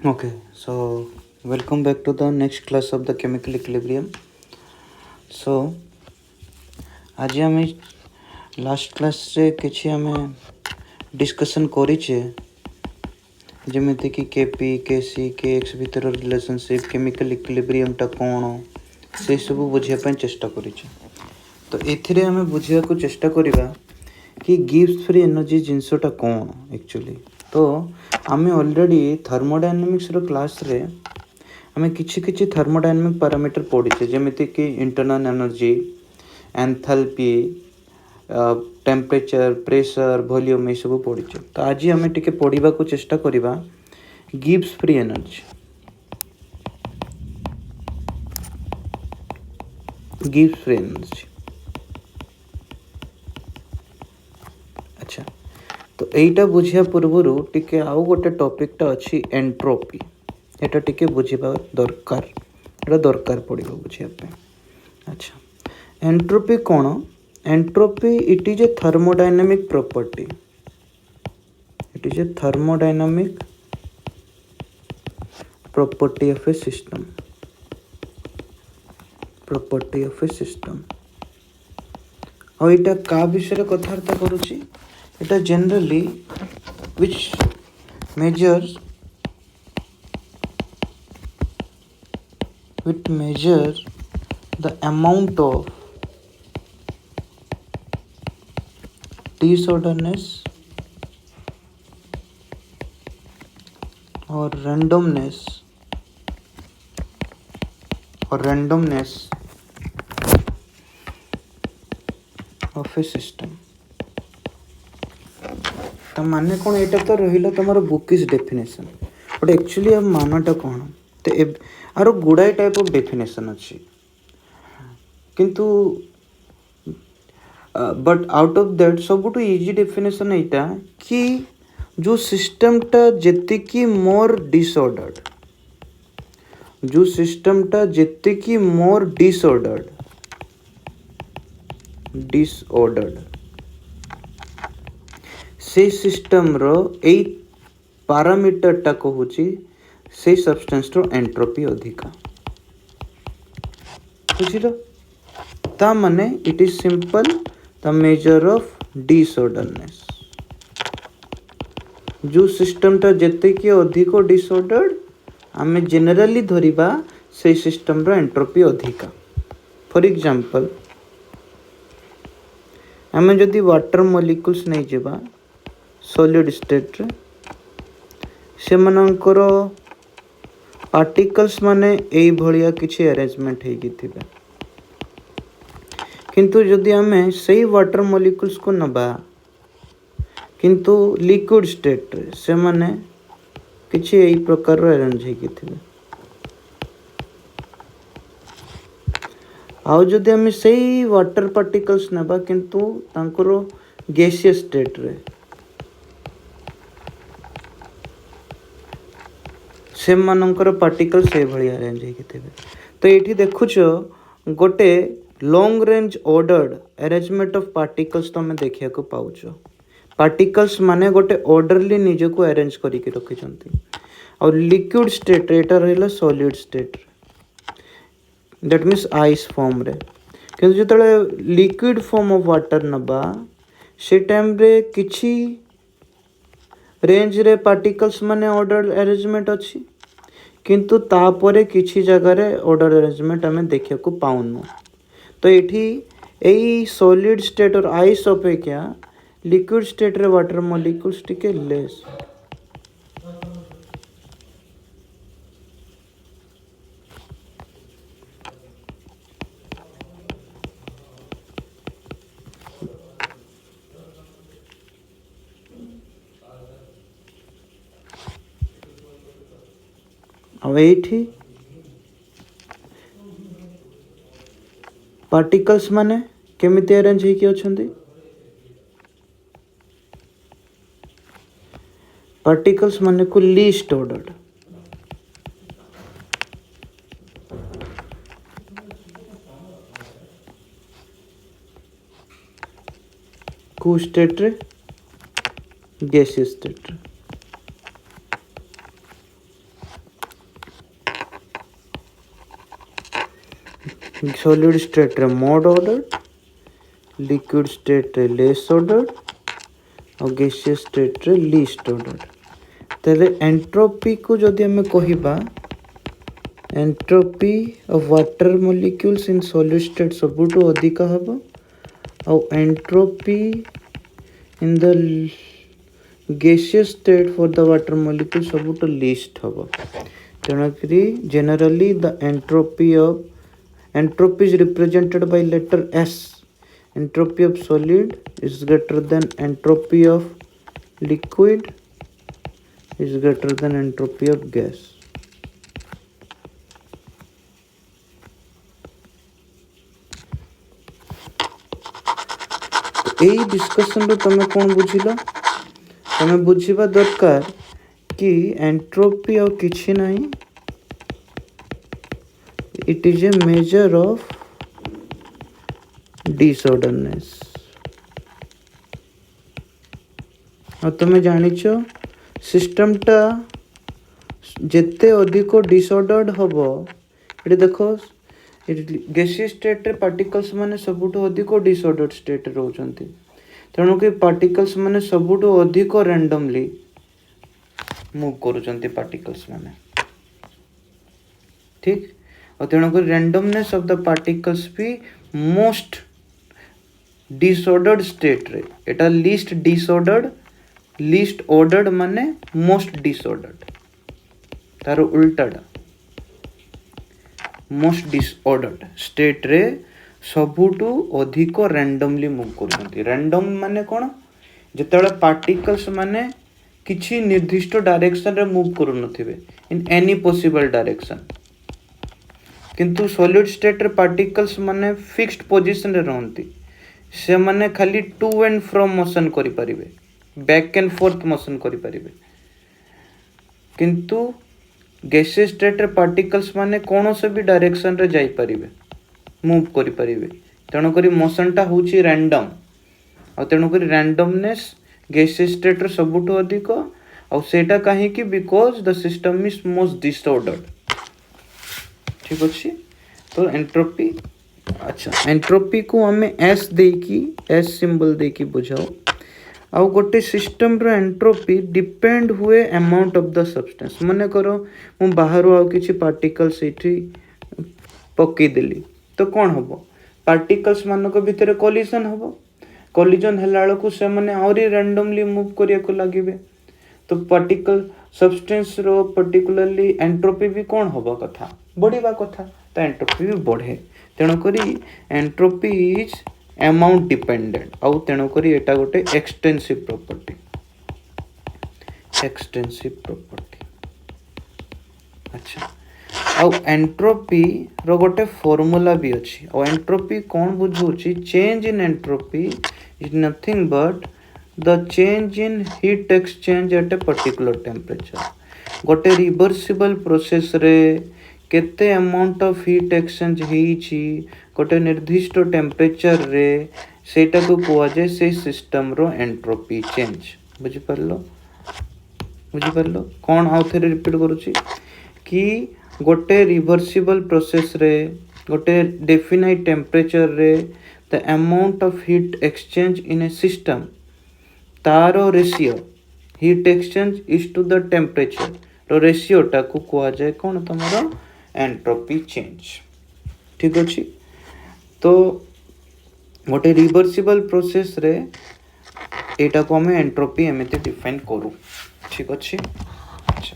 Okay, so welcome back to the next class of the chemical equilibrium. So आज आम last class रे किछि आम डिस्कशन करिछे जेमिति कि केपी केसी के एक्स भितर रिलेशनशिप केमिकल इक्विलिब्रियम टा कोन से सब बुझिया ପାଇଁ चेष्टा करिछे। तो एथिरे आम बुझिया को चेष्टा करिबा कि गिब्स फ्री एनर्जी जिंसटा कोन एक्चुअली। तो आम ऑलरेडी थर्मोडायनामिक्स रो क्लास रे आम किछि थर्मोडायनामिक पैरामीटर पढ़ीचे जेमिति कि internal energy enthalpy temperature pressure volume ये सब पढ़ीचे। तो आज आम टिके पढ़ा को चेष्टा करिबा Gibbs free energy. Gibbs free energy अच्छा। तो एटा बुझिया पूर्व टिके आउ गोटे टॉपिकटा अच्छी एंट्रोपी। एटा टिके बुझिबा दरकार, एटा दरकार पड़िबो बुझिया पे। अच्छा, एंट्रोपी कौन? Entropy it is a thermodynamic property. It is a thermodynamic property of a system. Property of a system. और एटा का विषय कथार्थ करूची? एटा generally which measures which measure the amount of disorderness or randomness of a system। तो माने कौन? एटा तो रहिला तमरो bookish definition, but actually अब मानटा कौन? तो आरो गुड़ाए टाइप ऑफ डेफिनेशन अच्छी, किंतु बट आउट ऑफ दैट सबुठु इजी डेफिनेशन एटा कि जो सिस्टमटा जेतिकी मोर डिसऑर्डर्ड, जो सिस्टमटा जेतिकी मोर डिसऑर्डर्ड से सिस्टम रो एई पैरामीटर टा कहूची से सब्सटेंस रो एंट्रोपी अधिका। बुझिलो? ता माने it is simple the measure of disorderness. जो सिस्टम टा जेते कि अधिक डिसऑर्डर्ड आमे जनरली धरिबा से सिस्टम रो एंट्रोपी अधिका। फॉर एग्जांपल आमे जदि वाटर मॉलिक्यूल्स नहीं जेबा सॉलिड स्टेट रे, से मनकर पार्टिकल्स माने एई भलिया किछि अरेंजमेंट हेगी थिबे, किंतु जदि आमे सही वाटर मॉलिक्यूल्स को नबा किंतु लिक्विड स्टेट रे से माने किछि एई प्रकार रो अरेंज हेगी थिबे। आउ जदि आमे सही वाटर पार्टिकल्स नबा किंतु तांकरो गैसियस स्टेट रे से मानकर पार्टिकल से भली अरेंज हेगी थिबे। तो एठी देखुछ गोटे long range ordered arrangement of particles तो हमें देखिया को पाउछ। पार्टिकल्स माने गोटे ऑर्डरली निज को अरेंज करी के रखि छंती। और लिक्विड स्टेट रे एटा रहला solid state, that means ice form रे। किंतु जतले लिक्विड फॉर्म ऑफ वाटर नबा से टाइम रे किछि रेंज रे पार्टिकल्स माने ऑर्डर अरेंजमेंट अच्छी, किंतु तापरे किछि जगह रे ऑर्डर अरेंजमेंट हमें देखिया को पाउनु। तो एठी एई सॉलिड स्टेट और आइस अपेक्षा लिक्विड स्टेट रे वाटर मॉलिक्यूल्स टिके लेस। अब एठी पार्टिकल्स माने केमिति अरेंज हेकि अछंती? पार्टिकल्स माने को लीस्ट ऑर्डर्ड, को स्टेट रे गैसियस स्टेट रे। सॉलिड स्टेट रे मोड ऑर्डर, लिक्विड स्टेट रे लेस ऑर्डर और गैसियस स्टेट रे लीस्ट ऑर्डर। तेरे एंट्रोपी को जदि हमें कहिबा, entropy of water molecules in solid state सबुठु अधिक हबो और entropy in the gaseous state for the water molecule सबुठु लीस्ट हबो। तेणुकरी generally the entropy is represented by letter S. Entropy of solid is greater than entropy of liquid is greater than entropy of gas. यही discussion रो तमे कौन बुझिलो? तमे बुझिबा दरकार कि entropy और किछि नहीं, it is a major of disorderness. और तुम जानिच सिस्टमटा जेते अधिक डिसऑर्डर्ड हबो, ये देखो गैसियस स्टेट रे पार्टिकल्स माने सबुठु अधिक डिसऑर्डर्ड स्टेट रहउचंती। तेणु कि पार्टिकल्स माने सबुठु अधिक रैंडमली मूव करूचंती पार्टिकल्स माने, ठीक। और तेणु कि रैंडमनेस ऑफ द पार्टिकल्स भी मोस्ट डिसऑर्डर्ड स्टेट रे, एटा लीस्ट डिसऑर्डर्ड, लीस्ट ऑर्डर्ड माने मोस्ट डिसऑर्डर्ड, तार उल्टाटा मोस्ट डिसऑर्डर्ड स्टेट रे सबुठु अधिक रैंडमली मूव करछंती। रैंडम माने कोन? जेतेबेले पार्टिकल्स माने किछि निर्दिष्ट डायरेक्शन रे मूव करू नथिबे इन एनी पॉसिबल डायरेक्शन, किंतु सॉलिड स्टेट रे पार्टिकल्स माने फिक्स्ड पोजीशन रे रहंती। से माने खाली टू एंड फ्रो मोशन करि परिबे, बैक एंड फोर्थ मोशन करि परिबे, किंतु गैसियस स्टेट रे पार्टिकल्स माने कौन से भी डायरेक्शन रे जाई परिबे, मूव करि परिबे। तेणु करी मोशन टा होची रैंडम, और तेणु करी रैंडमनेस गैसियस स्टेट रे सबुठु अधिक, और सेटा काहे कि because the system is most disordered, ठीक अछि। तो एंट्रोपी, अच्छा एंट्रोपी को हमें एस देकी, एस सिंबल देकी बुझाओ। आउ गोटे सिस्टम रो एंट्रोपी डिपेंड हुए अमाउंट ऑफ द सब्सटेंस। मन करो मु बाहर आउ किछि पार्टिकल्स एठी पक्की देली, तो कौन हबो? पार्टिकल्स मानको भितर कोलिजन हबो। कोलिजन हला बेलकु से माने आउरी रैंडमली मूव करिया को लागिबे। तो पार्टिकल सब्सटेंस रो पर्टिकुलरली एंट्रोपी भी कौन हबो कथा, बढ़िबा कथा। तो एंट्रोपी भी बढ़े। तेणु करी एंट्रोपी इज अमाउंट डिपेंडेंट, आउ तेणु करी एटा गोटे एक्सटेंसिव प्रॉपर्टी, एक्सटेंसिव प्रॉपर्टी। अच्छा, आउ एंट्रोपी रो गोटे फॉर्मूला भी अछि। और एंट्रोपी कौन बुझौछि? Change in entropy is nothing but the change in heat exchange at a particular temperature. गोटे रिवर्सिबल प्रोसेस रे केते अमाउंट ऑफ हीट एक्सचेंज हेछि गोटे निर्दिष्ट टेम्परेचर रे, सेटा को कुआ जाय से सिस्टम रो एंट्रोपी चेंज। बुझि परलो? बुझि परलो? कोन आउ थरे रिपीट करूछि कि गोटे रिवर्सिबल प्रोसेस रे, गोटे डेफिनाइट टेम्परेचर रे the amount of heat exchange in a system, तारो ratio heat exchange is to the temperature रो रेशियो टा को कुआ जाय कोन तमरो एंट्रोपी चेंज, ठीक अछि। तो गोटे रिवर्सिबल प्रोसेस रे एटा को हमें एंट्रोपी एमिति डिफाइन करू, ठीक अछि। अच्छा,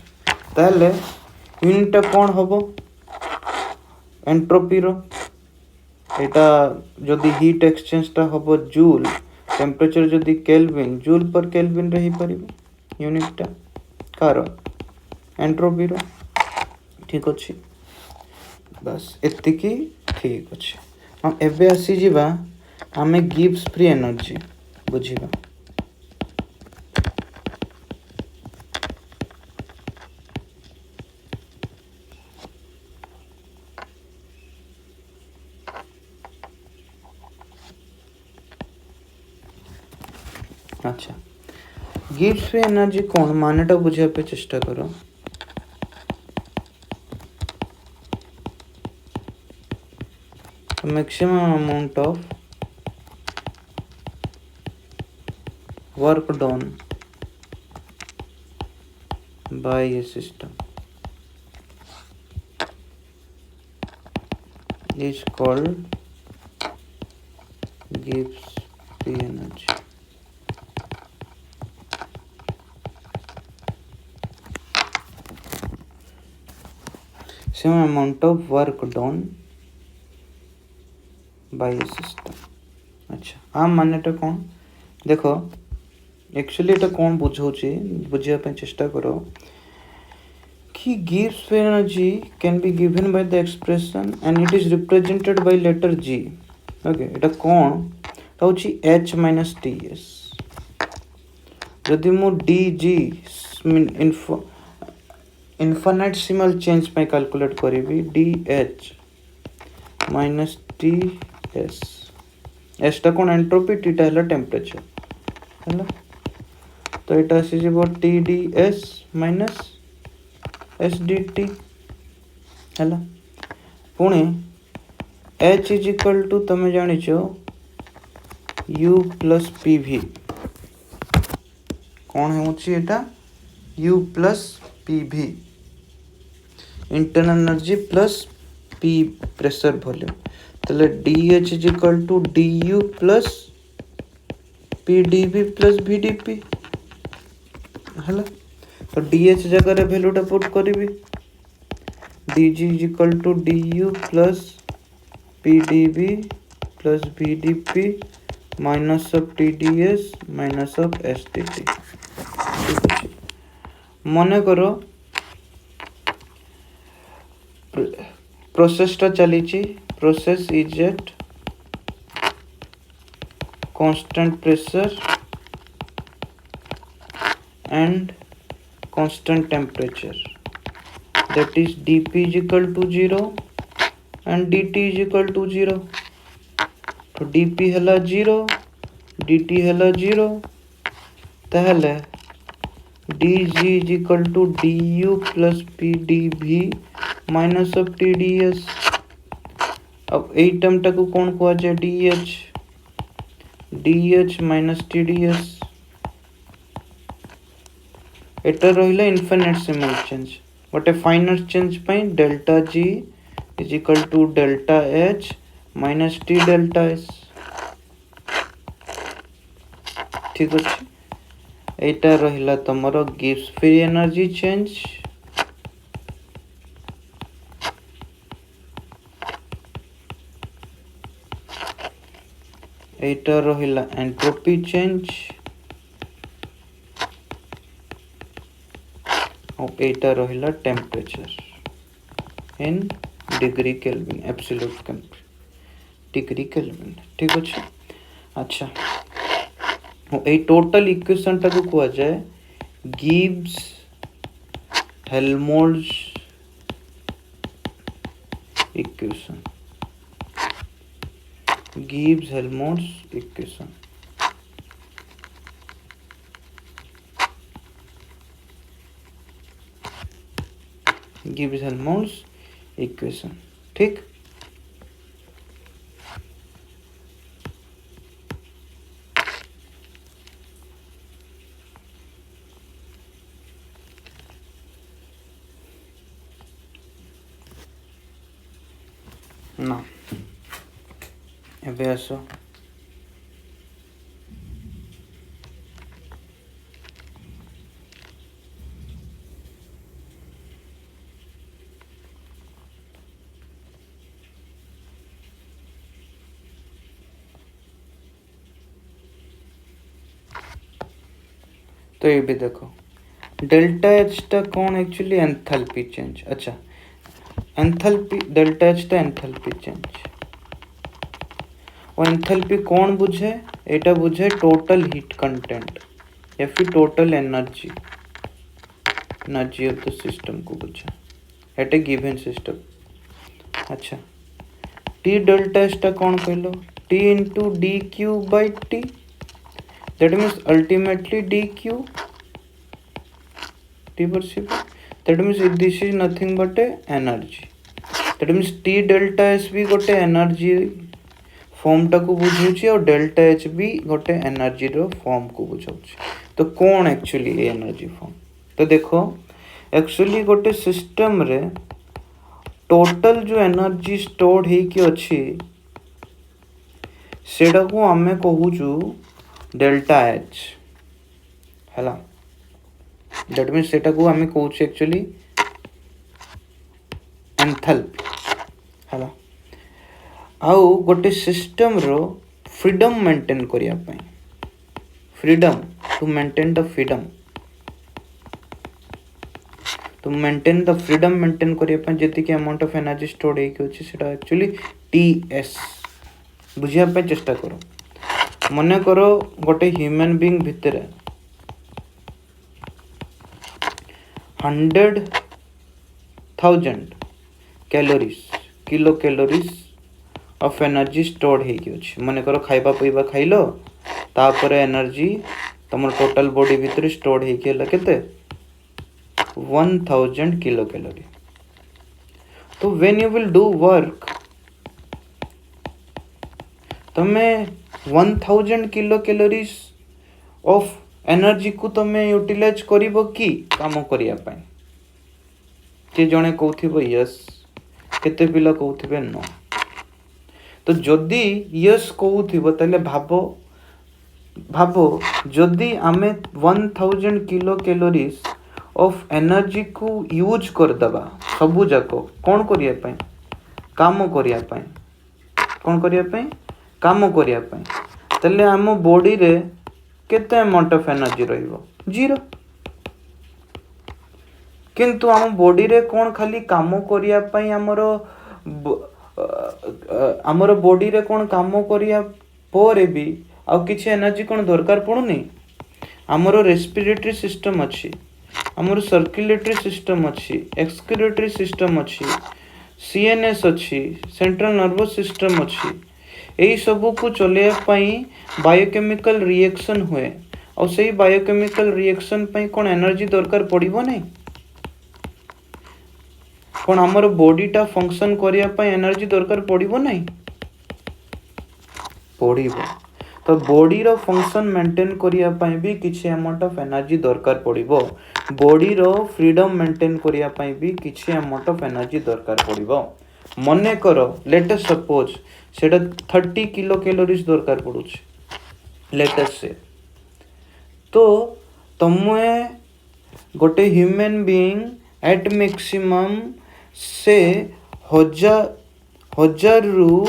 ताले यूनिट कोन हबो एंट्रोपी रो? एटा जदि हीट एक्सचेंज टा हबो जूल, टेम्परेचर जदि केल्विन, जूल पर केल्विन रही परिबे यूनिट टा कार एंट्रोपी रो, ठीक अछि। बस एतिकी ठीक अछि। हम एबे आसी जिबा आमे गिब्स फ्री एनर्जी बुझिबा। अच्छा, गिब्स फ्री एनर्जी कौन मानेटा बुझिया पे चेष्टा करो। maximum amount of work done by a system is called Gibbs free energy. Same amount of work done by a system. अच्छा आ मानेटा कौन देख एक्चुअली एटा कौन बुझाऊँ बुझापी चेष्टा कर कि Gibbs free energy can be given by the expression and it is represented by letter G. Okay एटा कौन होची h minus ts जदि मु dg इनफाइनाइटेसिमल चेंज पे कैलकुलेट करी dh minus ts s टा कौन एंट्रोपी t टा है टेम्परेचर है तो यहाँ आसी tds minus sdt है पुणी h इज इक्वल टू तुम जानिच u प्लस pv कौन है u plus pv internal energy plus p pressure volume तले dh is equal to du plus pdv plus vdp है तो dh जगह वैल्यूटा पुट करी dg is equal to du plus pdv plus vdp minus of tds minus of sdt मन करो प्रोसेसटा चली process is at constant pressure and constant temperature that is dp is equal to 0 and dt is equal to 0 तो dp हला 0 dt हला 0 ताहले dg is equal to du plus pdv minus of tds अब a term टाको कौन को जाए dh minus tds एटा रहिला इनफाइनाइटेसिमल चेंज गोटे फाइनल चेंज पाई delta g is equal to delta h minus t delta s ठीक अच्छे एटा रहिला तमरो गिब्स फ्री एनर्जी चेंज एटा रहिला एंट्रोपी चेंज और एटा रहिला temperature in degree kelvin absolute degree kelvin ठीक अच्छे अच्छा ए टोटल इक्वेशन टाको कुआ जाए Gibbs Helmholtz equation Gibbs Helmholtz equation Gibbs Helmholtz equation ठीक ना एबे आसो तो ये भी देखो डेल्टा एच टा कौन एक्चुअली एंथैल्पी चेंज अच्छा एंथैल्पी डेल्टा एच टा एंथैल्पी चेंज और एंथैल्पी कौन बुझे एटा बुझे टोटल हीट कंटेंट या फिर total energy of the system को बुझे एट ए गिवन सिस्टम अच्छा टी डेल्टा एच टा कौन कहलो T into D Q by T that means ultimately dq reversible that means this is nothing but a energy that means t delta s भी गोटे energy form टा को बुझाऊँ और delta H भी गोटे एनर्जी रो फॉर्म को बुझाऊँ। तो कौन एक्चुअली एनर्जी फॉर्म? तो देखो एक्चुअली गोटे सिस्टम रे टोटल जो एनर्जी स्टोर्ड होइकी अच्छी सेटा को आमे कहूचु डेल्टा एच हैला। दैट मीन्स सेटा को आमे कहूचु एक्चुअली एंथैल्पी हैला। आउ गोटे सिस्टम रो फ्रीडम मेंटेन करिया पई, freedom to maintain the freedom, to maintain the freedom maintain करिया पई जति के अमाउंट ऑफ एनर्जी स्टोर्ड होइकी अछि सेटा एक्चुअली टीएस। बुझिया पे चेष्टा करो। मने करो गोटे ह्यूमन बीइंग भितरे 100,000 calories kilo calories of energy stored होइकी अछि। मने करो खाइबा पीबा खाइलो तापर एनर्जी तमर टोटल बॉडी भितरे स्टोर्ड होइकी हला केते 1000 किलो कैलोरी। तो when you will do work तमे 1000 किलो कैलोरीज ऑफ एनर्जी को तमे यूटिलाइज करिवो कि काम करिया पई? के जणे कहउथिबो यस, केते पिला कहउथिबे नो। तो जदि यस कहउथिबो तले भाबो जदि आमे 1000 किलो कैलोरीज ऑफ एनर्जी को यूज कर दबा सबु जाको कोन करिया पई? काम करिया पई। कोन करिया पई? काम करिया पई। तले आम बॉडी रे केते अमाउंट ऑफ एनर्जी रहिबो? जीरो। किंतु आम बॉडी रे कोन खाली काम करिया पई हमरो बॉडी रे कोन काम करिया पोरे भी आ किछि एनर्जी कोन दरकार पड़ुनी? हमरो रेस्पिरेटरी सिस्टम अछि, हमरो सर्कुलेटरी सिस्टम अछि, एक्सक्रीटरी सिस्टम अछि, सीएनएस अछि, सेंट्रल नर्वस सिस्टम अछि। एई सब को चले पाई बायोकेमिकल रिएक्शन हुए और सही बायोकेमिकल रिएक्शन पाई कोन एनर्जी दरकार पड़िबो नै? कोन हमर बॉडीटा फंक्शन करिया पाई एनर्जी दरकार पड़िबो नै? पड़िबो। तो बॉडी रो फंक्शन मेंटेन करिया पाई भी किछि अमाउंट ऑफ एनर्जी दरकार पड़िबो। बॉडी रो फ्रीडम मेंटेन करिया पाई भी किछि अमाउंट ऑफ एनर्जी दरकार पड़िबो। मने करो लेट अस सपोज सेटा 30 किलो कैलोरीज दरकार पड़ुछ लेट अस से। तो तमे गोटे ह्यूमन बीइंग एट मैक्सिमम से 1000 रु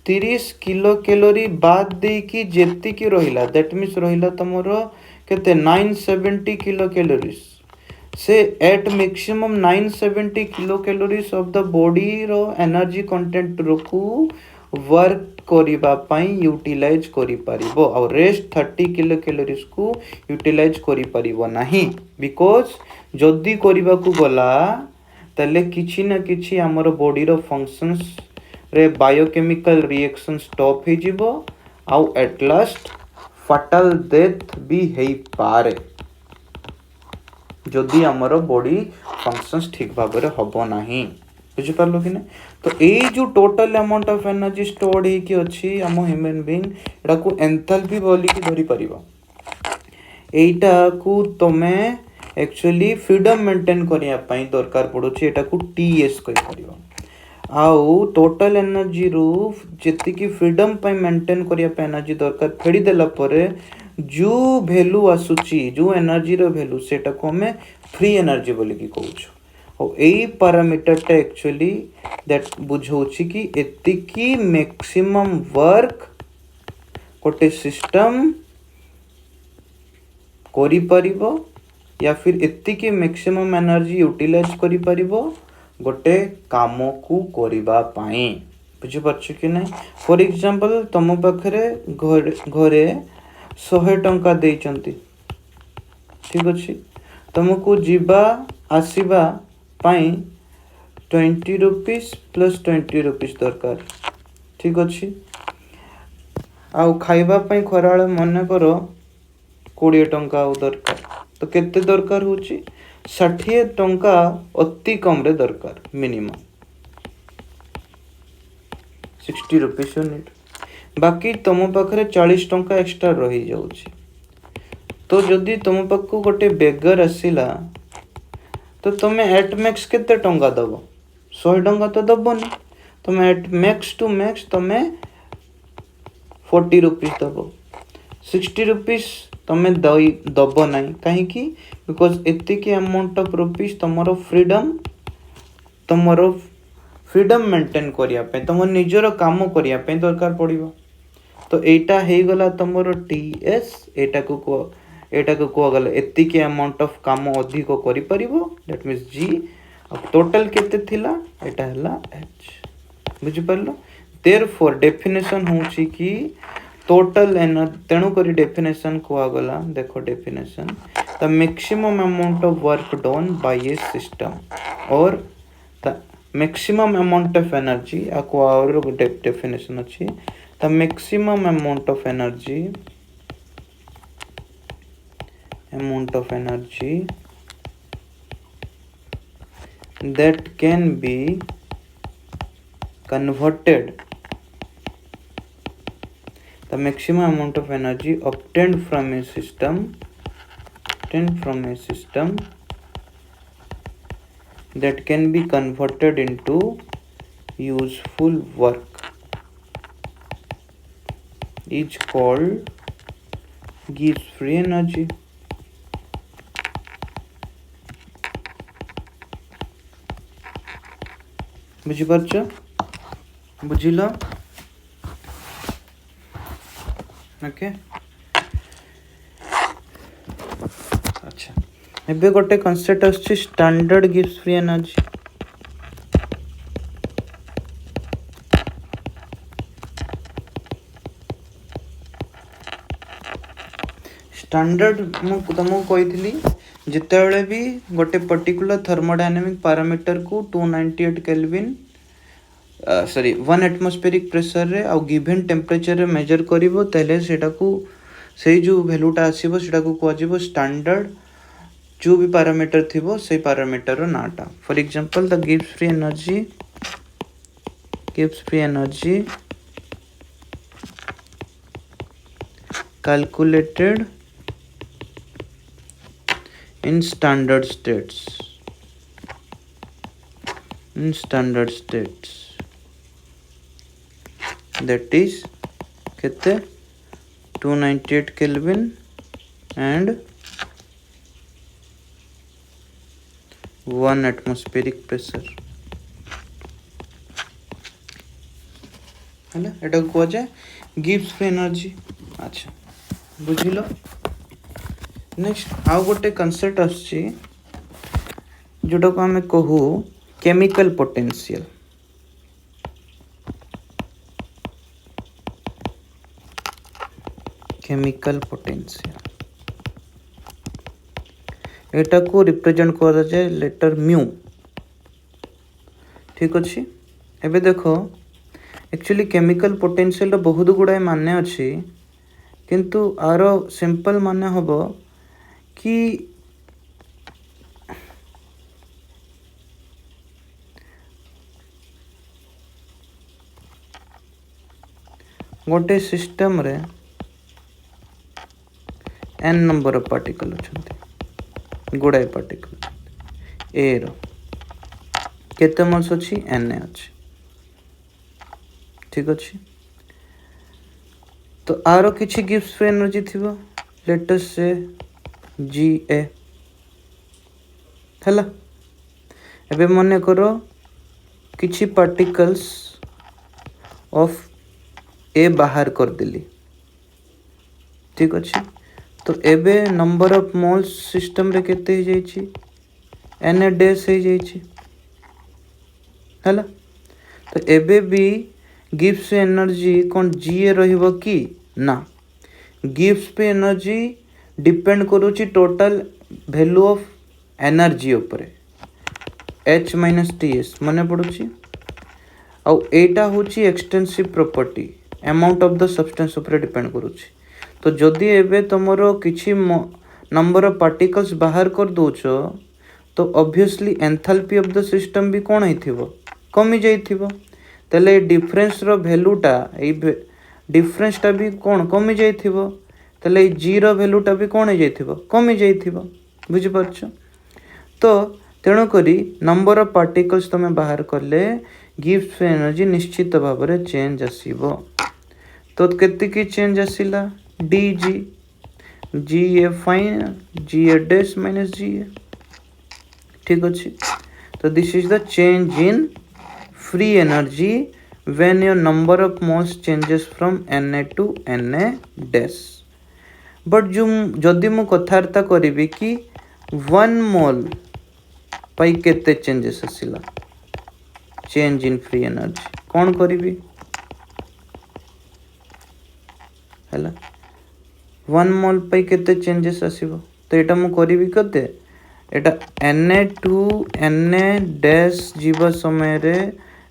30 किलो कैलोरी बाद दे की जेति की रहिला दैट मीन्स रहिला तमरो केते 970 किलो कैलोरीज से at maximum 970 kilo calories of the body रो एनर्जी कंटेंट रखू वर्क करिबा पाई यूटिलाइज करि परिबो और रेस्ट 30 किलो कैलोरीज को यूटिलाइज करि परिबो नाही। बिकॉज जदी करिबा को गला तले किछि ना किछि हमर बॉडी रो फंक्शंस रे बायोकेमिकल रिएक्शन स्टॉप हे जिवो आउ एट लास्ट फाटल डेथ भी हेई पारे जदि हमर बॉडी फंक्शंस ठीक भाव रे हबो नाही। बुझि पारलो कि ना? तो एई जो total amount of energy stored हे कि अछि हम ह्यूमन बीइंग एटा को एंथैल्पी बोली कि धरि परिबो। एटा को तमे एक्चुअली फ्रीडम मेंटेन करिया पई दरकार पड़ुछि एटा को टीएस कहि परिबो। आउ टोटल एनर्जी रू जेति की फ्रीडम पई मेंटेन करिया पे एनर्जी दरकार फेडी देला परे जो वैल्यू आसुची जो एनर्जी रो वैल्यू सेटा को हमें फ्री एनर्जी बोली कि कहउछु। और एई पैरामीटर टा एक्चुअली दैट बुझौछि कि एतिकी मैक्सिमम वर्क कोटे सिस्टम करि परिबो या फिर एतिकी मैक्सिमम एनर्जी यूटिलाइज करि परिबो गोटे काम को करिबा पाई। बुझि परछु कि नै? फॉर एग्जांपल तम पाखरे घरे 100 टंका देइचंती, ठीक अछि, तुमको जीवा आसीबा पाई 20 रुपीस प्लस 20 रुपीस दरकार, ठीक अछि। आउ खाइबा पाई खराळे मन करो 20 टंका दरकार, तो केते दरकार होची 60 टंका अति कम रे दरकार मिनिमम 60 रुपीस यूनिट। बाकी तुम पाखे 40 टंका एक्स्ट्रा रही जाउछि। तो जदि तुम पाख गोटे बेगर आसला तो तुम एट मैक्स केते टंका दब? 100 टंका तो दबनी। तुम एट मैक्स टू मैक्स तुम 40 रुपीस दब। 60 रुपीस तुम दब ना कहीं बिकॉज एतिकी अमाउंट ऑफ रुपीस तुमर फ्रीडम मेंटेन करने तुम निजर काम करने दरकार पड़ो। तो यहाँ हो गला तुमर टीएस एटा को कहगला एतिकी अमाउंट ऑफ काम अधिक कर दैट मीन्स जी टोटल केते थिला एटा हला एच बुझि परलो। देयरफॉर डेफिनेशन होची कि टोटल एनर्जी तेणु करी डेफिनेशन कहगला देखो definition the maximum amount of work done by a system और the maximum amount of energy आको और डेफिनेशन अछि the maximum amount of energy that can be converted the maximum amount of energy obtained from a system that can be converted into useful work is called gives free energy। बुझिपारछ बुझिल okay. अच्छा एबे गोटे concept आछि standard gives free energy. Standard मु तुमको कही जितेबले भी गोटे पर्टिकुलर थर्मोडायनामिक पैरामीटर को 298 केल्विन सॉरी 1 एटमॉस्फेरिक प्रेशर रे आ गिवन टेम्परेचर रे मेजर करिवो तले सेटा को सेई जो वैल्यूटा आसीबो सेटा को कहजिवो स्टैंडर्ड जो भी पैरामीटर थिबो सेई पैरामीटर रो नाटा। फॉर एग्जांपल द गिव्स free energy calculated in standard states that is kete 298 Kelvin and 1 atmospheric pressure है एटा को जाए गिव्स फ्री एनर्जी। अच्छा बुझिलो। नेक्स्ट आउ गोटे कॉन्सेप्ट आछि जोटा को हमें कहू केमिकल पोटेंशियल। एटा को रिप्रेजेंट करा जाए लेटर म्यू। ठीक अच्छे। एबे देखो एक्चुअली केमिकल पोटेंशियल रो बहुत गुड़ाए माने अच्छी किंतु आरो सिंपल माने हबो कि गोटे सिस्टम रे n नंबर ऑफ पार्टिकल अच्छे गुड़ाए पार्टिकल ए रो केते मास अच्छी n अच्छी। ठीक अच्छे। तो आरो किछि गिव्स फ्री एनर्जी थिबो लेट अस से GA हला। एबे मने करो किछि पार्टिकल्स ऑफ ए बाहर कर दिली। ठीक अच्छे। तो एबे नंबर ऑफ मोल्स सिस्टम रे केते हो जाइछि Na डैश हो जाइछि हला। तो एबे भी गिव्स एनर्जी कौन GA रहिबो कि ना गिव्स पे एनर्जी डिपेंड करूची टोटल वैल्यू ऑफ एनर्जी ऊपर H माइनस TS मने पड़ुची आउ एटा होची extensive property amount of the substance ऊपर डिपेंड करूची। तो जदि एबे तुमरो किछि नंबर ऑफ पार्टिकल्स बाहर कर दोछो तो obviously enthalpy of the system भी कोन हेथिबो कमी जाइथिबो। तले डिफरेंस रो वैल्यूटा डिफरेंसटा भी कौन कमी जाइथिबो ताले जी रो वैल्यूटा भी कौन हो जाइथिबो कमी जाइथिबो बुझि परछो। तो तेणु करी नंबर ऑफ पार्टिकल्स तमे बाहर करले गिब्स फ्री एनर्जी निश्चित भाव में चेंज आसीबो। तो केते की चेंज आसिला d G G A final G A dash minus G A ठीक अच्छे। तो this is the change in free energy when your number of moles changes from Na to Na dash। But जो जदि मु कथार्ता करी कि 1 mole पाई केते चेंजेस आसिला चेंज इन फ्री एनर्जी कौन करी हैला 1 मोल पाई केते चेंजेस आसीबो। तो एटा मु करी केते एटा Na टू Na डैश जीवा समय रे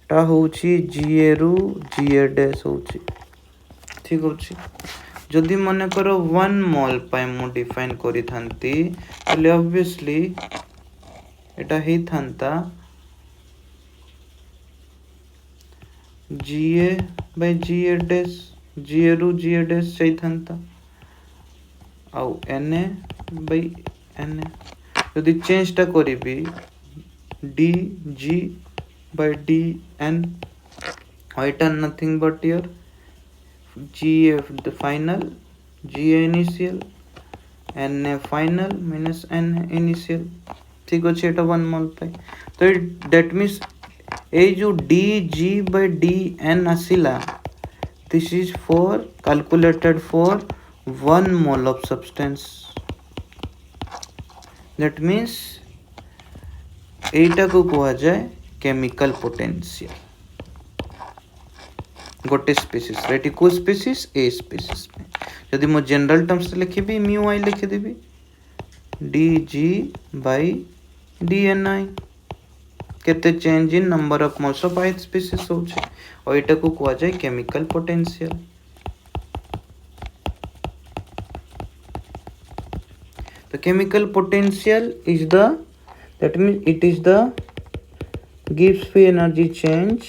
टा होची जीए रु जीए डैश होची ठीक होची। जदि मन करो 1 मोल पाई मु डिफाइन करी थांती तले ऑब्वियसली एटा ही थांता जीए बाय जीए डैश जीए रु जीए डैश सही थांता आउ Na बाय Na जदि चेंज टा करी D G by dn eta nothing but your ga the final ga initial na final minus na initial ठीक अच्छे एटा 1 मोल पाई। तो दैट मीन्स ए जो D G by D N आसिला this is for calculated for 1 mole of substance. That means एटा को कहा जाए केमिकल पोटेंशियल गोटे स्पीसीज रेटी को स्पीसीज ए स्पीसीज में यदि मो जनरल टर्म्स लिखिबी म्यू आई लिखि देबी D G by D N i केते change in number of moles of i species होचे और एटा को कहा जाए केमिकल पोटेंशियल। तो chemical potential is the that means it is the Gibbs free energy change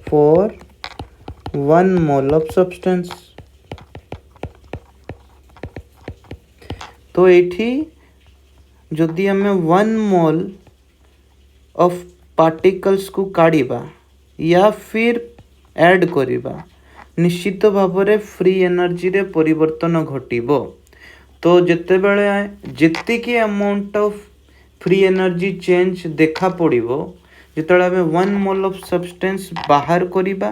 for 1 mole of substance। तो एठी जदि हमें 1 मोल ऑफ पार्टिकल्स को काढ़ा या फिर ऐड करिबा निश्चित भाव में फ्री एनर्जी रे परिवर्तन घटिबो। तो जिते बेले जितकी की amount of free energy change देखा पड़ो जिते हमें 1 मोल ऑफ सब्सटेंस बाहर करिबा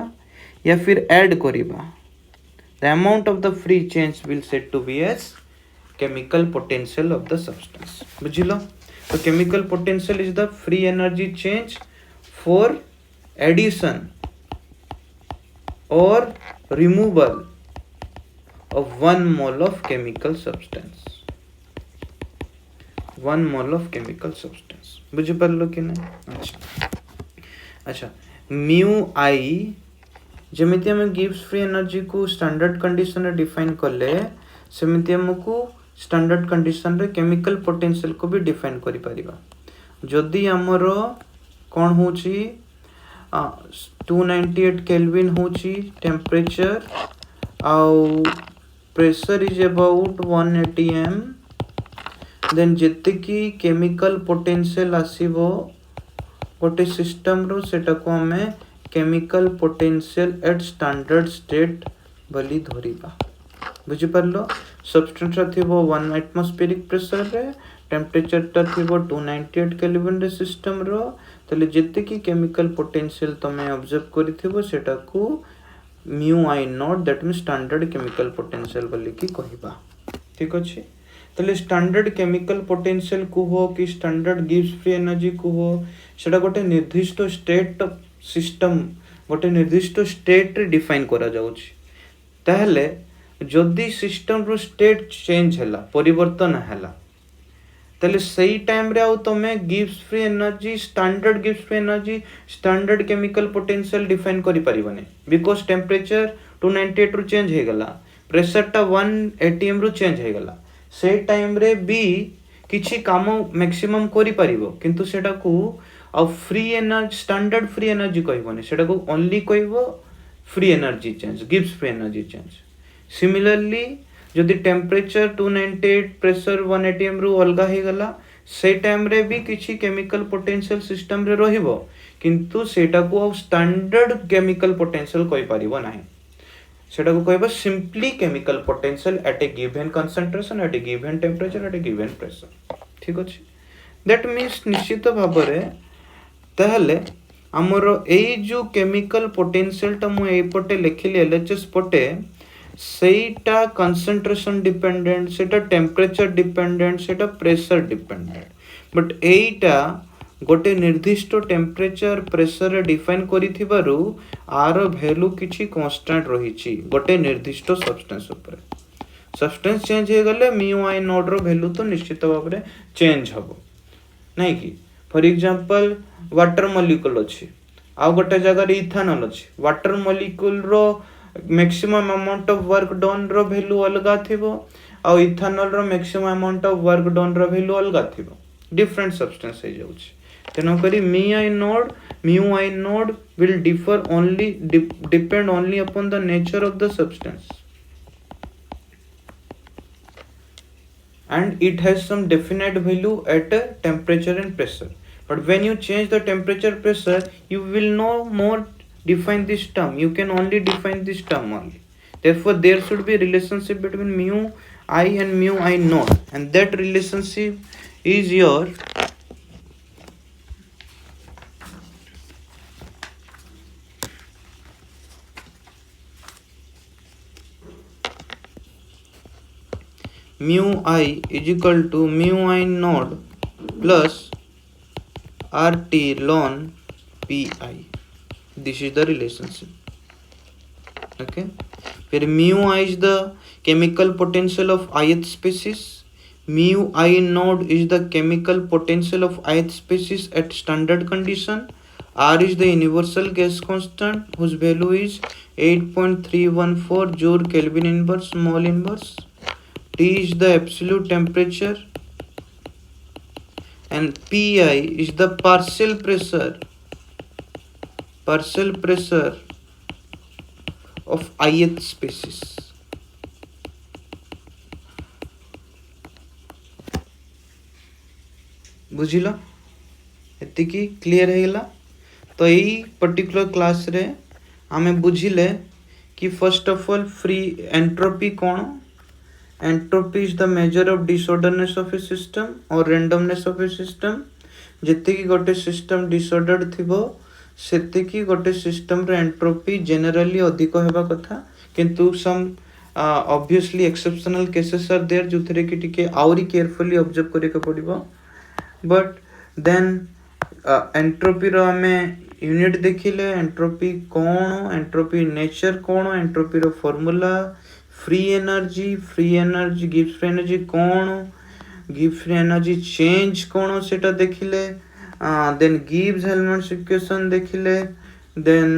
या फिर ऐड करिबा the amount of the free change will said to be as chemical potential of the substance बुझिलो। तो chemical potential is the free energy change for addition और removal of 1 mole of chemical substance 1 mole of chemical substance बुझे पारलो कि नहीं। अच्छा mu आई जमिति हम Gibbs free energy को standard condition रे डिफाइन करले सेमिति हमको स्टैंडर्ड कंडीशन रे केमिकल पोटेंशियल को भी डिफाइन करि परिबा। जदि हमरो कोन होची 298 केल्विन होची टेम्परेचर आउ pressure is about 180 m then जिते की केमिकल पोटेंशियल आसीबो गोटे सिस्टम रो सेटा को हमें chemical potential eight standard state बोली धरिबा बुझि परलो। सब्सटेंस थिबो 1 एटमॉस्फेरिक प्रेशर रे टेम्परेचर ता थिबो 298 केल्विन रे सिस्टम रो तले जिते की केमिकल पोटेंशियल तमे ऑब्जर्व करिथिबो सेटा को mu I not that mean standard chemical potential बोली की कहिबा ठीक अछि। तले स्टैंडर्ड केमिकल पोटेंशियल को हो कि स्टैंडर्ड गिब्स फ्री एनर्जी को हो सेटा गोटे निर्दिष्ट स्टेट सिस्टम गोटे निर्दिष्ट स्टेट रे डिफाइन करा जाउछि। ताहले जदि सिस्टम रो स्टेट चेंज हैला परिवर्तन हैला ताले सही टाइम रे आउ तमे Gibbs free energy standard chemical potential define करि परिबने बिकॉज़ टेम्परेचर 298 रु चेंज हे गला प्रेशर टा 180 m रु चेंज हे गला से टाइम रे भी किछि काम मैक्सिमम करि परिबो किंतु सेटा को आ free energy standard free energy कहबोनी सेटा को ओनली कहबो फ्री एनर्जी चेंज गिव्स फ्री एनर्जी चेंज सिमिलरली जदि टेम्परेचर 298 प्रेशर 180 एम रु अलगा ही गला से टाइम रे भी किछि केमिकल पोटेंशियल सिस्टम रे रहिबो किंतु सेटा को स्टैंडर्ड केमिकल पोटेंशियल कहि परिबो नाही सेटा को कहबो simply chemical potential at a given concentration at a given temperature at a given pressure ठीक अछि दैट मीन्स निश्चित भाबरे ताहले हमर एई जो केमिकल पोटेंशियल टा मु एपटे लिखिली एलएचएस पटे सेटा कंसंट्रेशन डिपेंडेंट सेटा टेम्परेचर डिपेंडेंट सेटा प्रेशर डिपेंडेंट बट एटा गोटे निर्दिष्ट टेम्परेचर प्रेशर डिफाइन करिथिबारु आर वैल्यू किछि कांस्टेंट रहिछि गोटे निर्दिष्ट सब्सटेंस ऊपर सब्सटेंस चेंज हे गले म्यू आई नोड रो वैल्यू तो निश्चित भाव में चेंज हबो नहीं कि फॉर एग्जांपल वाटर मॉलिक्यूल अछि आ गोटे जगह रे इथेनॉल अछि वाटर मॉलिक्यूल रो maximum amount of work done रो वैल्यू अलगा थिबो आ इथेनॉल रो maximum amount of work done रो वैल्यू अलगा थिबो डिफरेंट सब्सटेंस हे जाउछि तेनो करी mu I node will differ only depend only upon the nature of the substance and it has some definite value at a temperature and pressure but when you change the temperature pressure you will no more define this term you can only define this term only therefore there should be a relationship between mu I and mu I node and that relationship is your mu I is equal to mu I node plus RT ln Pi. This is the relationship. Okay. Where mu I is the chemical potential of ith species. Mu I node is the chemical potential of ith species at standard condition. R is the universal gas constant whose value is 8.314 joule Kelvin inverse mole inverse. T is the absolute temperature and Pi is the partial pressure of ith species. बुझिल एतिकी clear हैला तो यही particular class रे आमे बुझिले कि first of all free entropy कौन entropy is the measure of disorderness of a system और रैंडमनेस ऑफ ए सिस्टम जेते कि गोटे सिस्टम डिसऑर्डर्ड थिबो सेते कि गोटे सिस्टम रे एंट्रोपी जनरली अधिक हेबा कथा किंतु some obviously exceptional cases are there जोथरे कि टिके आउरी केयरफुली ऑब्जर्व करे के पड़िबो बट देन एंट्रोपी रो हमें यूनिट देखिले एंट्रोपी कौन एंट्रोपी नेचर कौन एंट्रोपी रो फार्मूला फ्री एनर्जी गिव्स फ्री एनर्जी कौन गिव्स फ्री एनर्जी चेंज कौन सेटा देखिले देन गिव्स हेल्महोल्ट्ज इक्वेशन देखिले देन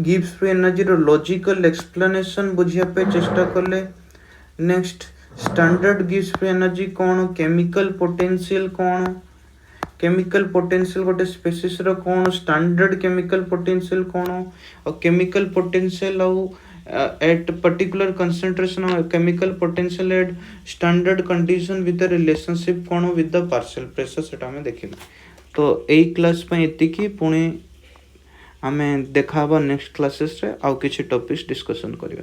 गिव्स फ्री एनर्जी रो लॉजिकल एक्सप्लेनेशन बुझिया पे चेष्टा करले next standard gives free energy कौन केमिकल पोटेंशियल गोटे स्पेसिस रो कौन स्टैंडर्ड केमिकल पोटेंशियल कौन और chemical potential at particular concentration of chemical potential at standard condition with the relationship कौन with the partial pressure सेटा हमें देखिला तो एई क्लास पे एतिकी पुणी हमें देखाबा नेक्स्ट क्लासेस रे आउ किछि टॉपिक्स डिस्कशन करिया।